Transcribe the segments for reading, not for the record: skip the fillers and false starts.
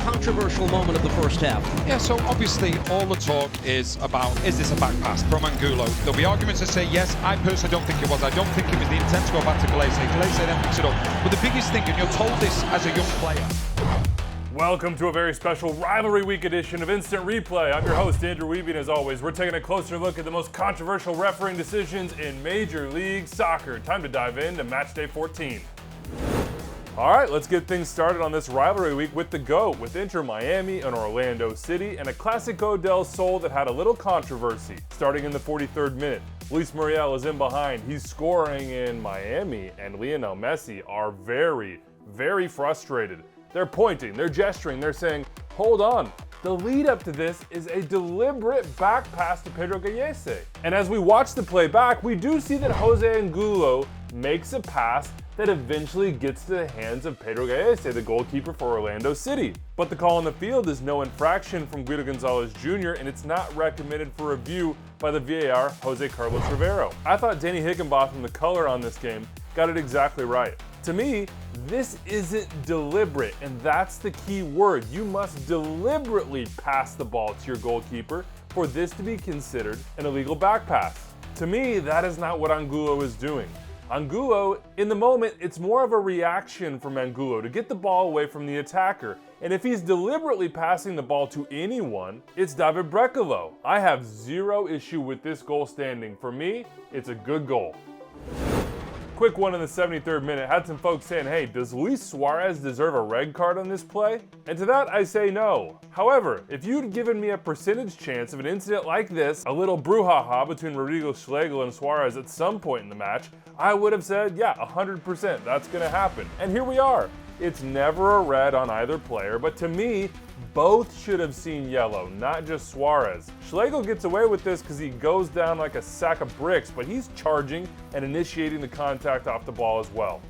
controversial moment of the first half. Yeah, so obviously all the talk is about, is this a back pass from Angulo? There'll be arguments that say yes. I personally don't think it was. I don't think it was the intent to go back to Glaze. Glaze then picks it up. But the biggest thing, and you're told this as a young player. Welcome to a very special Rivalry Week edition of Instant Replay. I'm your host, Andrew Wiebe, and as always, we're taking a closer look at the most controversial refereeing decisions in Major League Soccer. Time to dive into Match Day 14. All right, let's get things started on this Rivalry Week with the GOAT, with Inter Miami and Orlando City, and a Clásico del Sol that had a little controversy. Starting in the 43rd minute, Luis Muriel is in behind. He's scoring in Miami, and Lionel Messi are very, very frustrated. They're pointing, they're gesturing, they're saying, hold on. The lead up to this is a deliberate back pass to Pedro Gallese. And as we watch the play back, we do see that Jose Angulo makes a pass that eventually gets to the hands of Pedro Gallese, the goalkeeper for Orlando City. But the call on the field is no infraction from Guido Gonzalez Jr., and it's not recommended for review by the VAR Jose Carlos Rivero. I thought Danny Hickenbotham, the color on this game, got it exactly right. To me, this isn't deliberate, and that's the key word. You must deliberately pass the ball to your goalkeeper for this to be considered an illegal back pass. To me, that is not what Angulo is doing. Angulo, in the moment, it's more of a reaction from Angulo to get the ball away from the attacker. And if he's deliberately passing the ball to anyone, it's David Brecalo. I have zero issue with this goal standing. For me, it's a good goal. Quick one in the 73rd minute had some folks saying, hey, does Luis Suarez deserve a red card on this play? And to that I say no. However, if you'd given me a percentage chance of an incident like this, a little brouhaha between Rodrigo Schlaggel and Suarez at some point in the match, I would have said, yeah, 100%, that's gonna happen. And here we are. It's never a red on either player, but to me, both should have seen yellow, not just Suarez. Schlaggel gets away with this because he goes down like a sack of bricks, but he's charging and initiating the contact off the ball as well.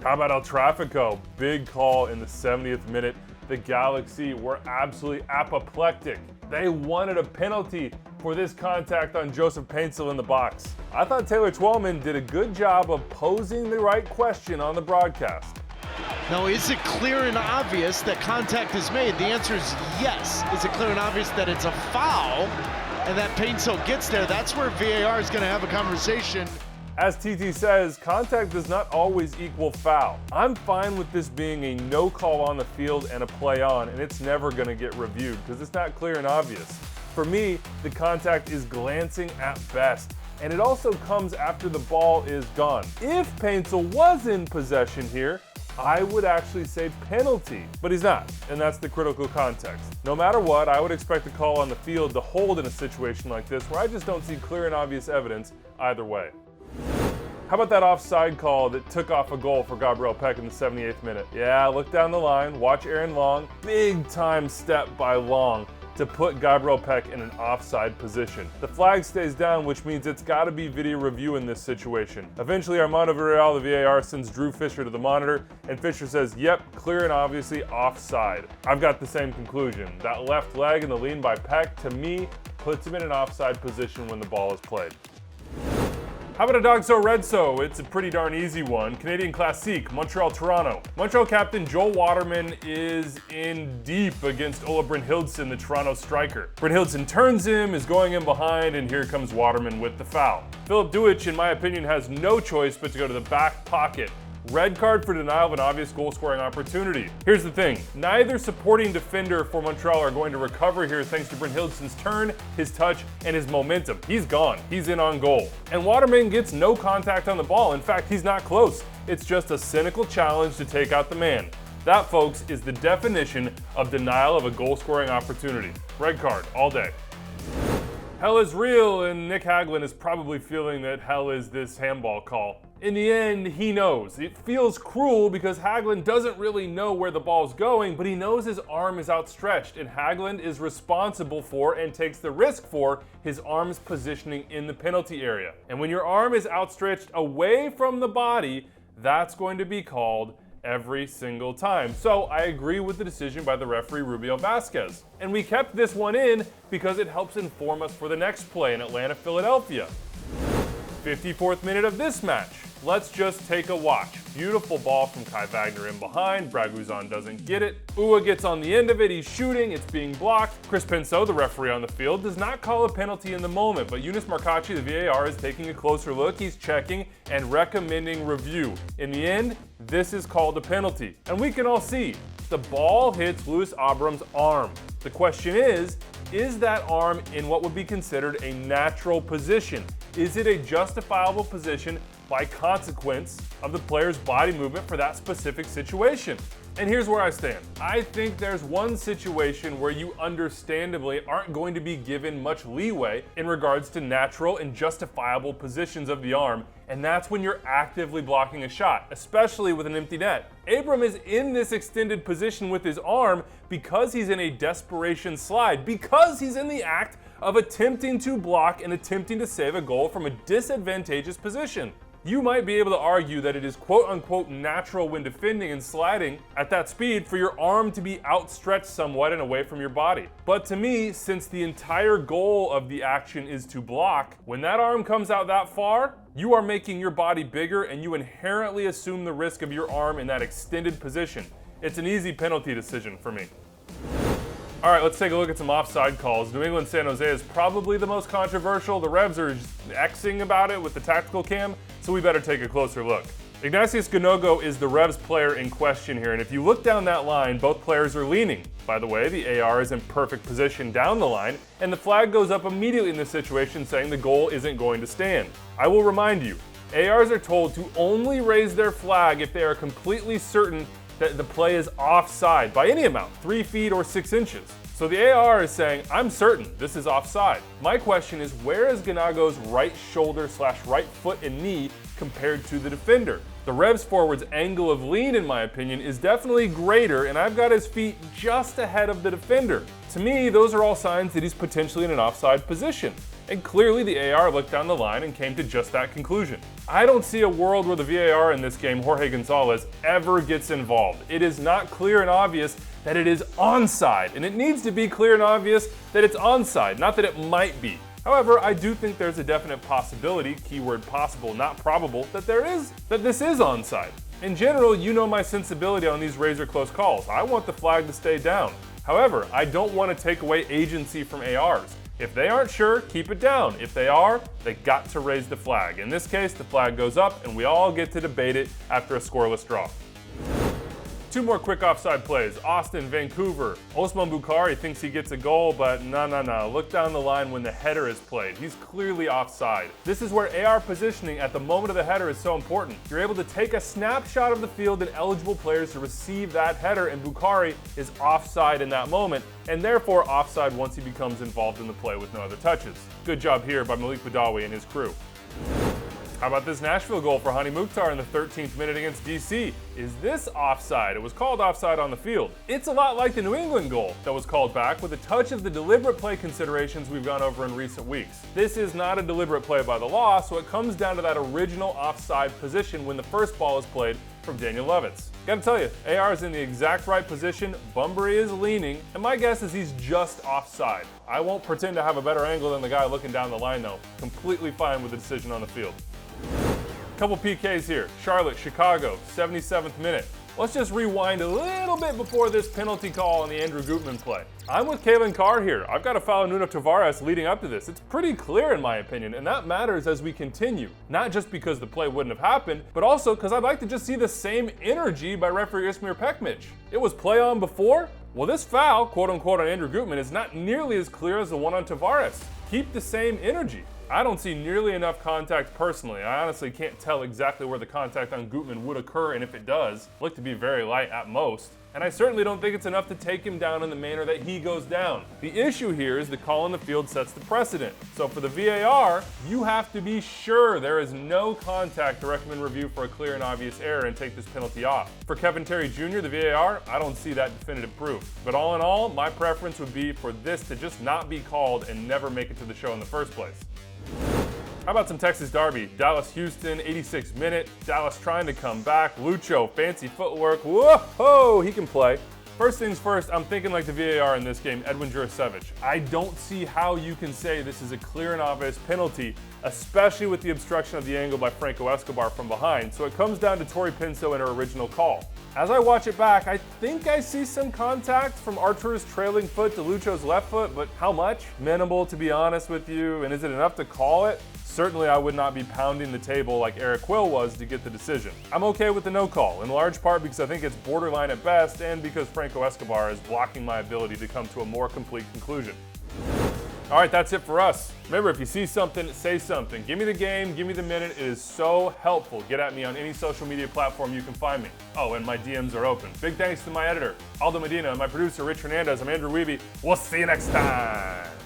How about El Tráfico? Big call in the 70th minute. The Galaxy were absolutely apoplectic. They wanted a penalty for this contact on Joseph Paintsil in the box. I thought Taylor Twellman did a good job of posing the right question on the broadcast. Now, is it clear and obvious that contact is made? The answer is yes. Is it clear and obvious that it's a foul and that Paintsil gets there? That's where VAR is going to have a conversation. As TT says, contact does not always equal foul. I'm fine with this being a no call on the field and a play on, and it's never going to get reviewed because it's not clear and obvious. For me, the contact is glancing at best, and it also comes after the ball is gone. If Paintsil was in possession here, I would actually say penalty, but he's not, and that's the critical context. No matter what, I would expect the call on the field to hold in a situation like this where I just don't see clear and obvious evidence either way. How about that offside call that took off a goal for Gabriel Peck in the 78th minute? Yeah, look down the line, watch Aaron Long, big time step by Long to put Gabriel Peck in an offside position. The flag stays down, which means it's got to be video review in this situation. Eventually, Armando Villarreal, the VAR, sends Drew Fisher to the monitor, and Fisher says, yep, clear and obviously offside. I've got the same conclusion. That left leg and the lean by Peck, to me, puts him in an offside position when the ball is played. How about a dog so red so? It's a pretty darn easy one. Canadian Classique, Montreal, Toronto. Montreal captain Joel Waterman is in deep against Ola Brynhildsen, the Toronto striker. Brynhildsen turns him, is going in behind, and here comes Waterman with the foul. Philip Duich, in my opinion, has no choice but to go to the back pocket. Red card for denial of an obvious goal-scoring opportunity. Here's the thing, neither supporting defender for Montreal are going to recover here thanks to Brynhildsen's turn, his touch, and his momentum. He's gone, he's in on goal. And Waterman gets no contact on the ball. In fact, he's not close. It's just a cynical challenge to take out the man. That, folks, is the definition of denial of a goal-scoring opportunity. Red card, all day. Hell is real, and Nick Hagelin is probably feeling that hell is this handball call. In the end, he knows. It feels cruel because Hagelin doesn't really know where the ball's going, but he knows his arm is outstretched, and Hagelin is responsible for and takes the risk for his arm's positioning in the penalty area. And when your arm is outstretched away from the body, that's going to be called every single time. So I agree with the decision by the referee Rubio Vasquez. And we kept this one in because it helps inform us for the next play in Atlanta, Philadelphia. 54th minute of this match. let's just take a watch. Beautiful ball from Kai Wagner in behind. Braguzan doesn't get it. Ua gets on the end of it. He's shooting. It's being blocked. Chris Pinso, the referee on the field, does not call a penalty in the moment, but Eunice Marcacci, the VAR, is taking a closer look. He's checking and recommending review. In the end, this is called a penalty. And we can all see the ball hits Louis Abram's arm. The question is that arm in what would be considered a natural position? Is it a justifiable position by consequence of the player's body movement for that specific situation? And here's where I stand. I think there's one situation where you understandably aren't going to be given much leeway in regards to natural and justifiable positions of the arm, and that's when you're actively blocking a shot, especially with an empty net. Abram is in this extended position with his arm because he's in a desperation slide, because he's in the act of attempting to block and attempting to save a goal from a disadvantageous position. You might be able to argue that it is quote-unquote natural when defending and sliding at that speed for your arm to be outstretched somewhat and away from your body. But to me, since the entire goal of the action is to block, when that arm comes out that far, you are making your body bigger and you inherently assume the risk of your arm in that extended position. It's an easy penalty decision for me. All right, let's take a look at some offside calls. New England San Jose is probably the most controversial. The Revs are Xing about it with the tactical cam, so we better take a closer look. Ignatius Ganogo is the Revs player in question here, and if you look down that line, both players are leaning. By the way, the AR is in perfect position down the line, and the flag goes up immediately in this situation saying the goal isn't going to stand. I will remind you, ARs are told to only raise their flag if they are completely certain that the play is offside by any amount, 3 feet or 6 inches. So the AR is saying, I'm certain this is offside. My question is, where is Ganago's right shoulder / right foot and knee compared to the defender? The Revs forward's angle of lean, in my opinion, is definitely greater, and I've got his feet just ahead of the defender. To me, those are all signs that he's potentially in an offside position. And clearly the AR looked down the line and came to just that conclusion. I don't see a world where the VAR in this game, Jorge Gonzalez, ever gets involved. It is not clear and obvious that it is onside, and it needs to be clear and obvious that it's onside, not that it might be. However, I do think there's a definite possibility, keyword possible, not probable, that this is onside. In general, you know my sensibility on these razor close calls. I want the flag to stay down. However, I don't want to take away agency from ARs. If they aren't sure, keep it down. If they are, they got to raise the flag. In this case, the flag goes up and we all get to debate it after a scoreless draw. Two more quick offside plays. Austin, Vancouver. Osman Bukhari thinks he gets a goal, but no. Look down the line when the header is played. He's clearly offside. This is where AR positioning at the moment of the header is so important. You're able to take a snapshot of the field and eligible players to receive that header, and Bukhari is offside in that moment, and therefore offside once he becomes involved in the play with no other touches. Good job here by Malik Badawi and his crew. How about this Nashville goal for Hani Mukhtar in the 13th minute against DC? Is this offside? It was called offside on the field. It's a lot like the New England goal that was called back with a touch of the deliberate play considerations we've gone over in recent weeks. This is not a deliberate play by the law, so it comes down to that original offside position when the first ball is played from Daniel Levitz. Gotta tell you, AR is in the exact right position, Bunbury is leaning, and my guess is he's just offside. I won't pretend to have a better angle than the guy looking down the line though. Completely fine with the decision on the field. Couple PKs here. Charlotte, Chicago, 77th minute. Let's just rewind a little bit before this penalty call on the Andrew Gutman play. I'm with Kalen Carr here. I've got to follow Nuno Tavares leading up to this. It's pretty clear in my opinion, and that matters as we continue. Not just because the play wouldn't have happened, but also because I'd like to just see the same energy by referee Ismir Pekmic. It was play on before? Well, this foul, quote unquote, on Andrew Gutman is not nearly as clear as the one on Tavares. Keep the same energy. I don't see nearly enough contact personally. I honestly can't tell exactly where the contact on Gutman would occur, and if it does, look to be very light at most. And I certainly don't think it's enough to take him down in the manner that he goes down. The issue here is the call on the field sets the precedent. So for the VAR, you have to be sure there is no contact to recommend review for a clear and obvious error and take this penalty off. For Kevin Terry Jr., the VAR, I don't see that definitive proof. But all in all, my preference would be for this to just not be called and never make it to the show in the first place. How about some Texas Derby? Dallas-Houston, 86th minute. Dallas trying to come back. Lucho, fancy footwork. Whoa, he can play. First things first, I'm thinking like the VAR in this game, Edwin Jurasevich. I don't see how you can say this is a clear and obvious penalty, especially with the obstruction of the angle by Franco Escobar from behind. So it comes down to Tori Pinto and her original call. As I watch it back, I think I see some contact from Artur's trailing foot to Lucho's left foot, but how much? Minimal, to be honest with you, and is it enough to call it? Certainly I would not be pounding the table like Eric Quill was to get the decision. I'm okay with the no call, in large part because I think it's borderline at best and because Franco Escobar is blocking my ability to come to a more complete conclusion. All right, that's it for us. Remember, if you see something, say something. Give me the game, give me the minute. It is so helpful. Get at me on any social media platform you can find me. Oh, and my DMs are open. Big thanks to my editor, Aldo Medina, and my producer, Rich Hernandez. I'm Andrew Wiebe. We'll see you next time.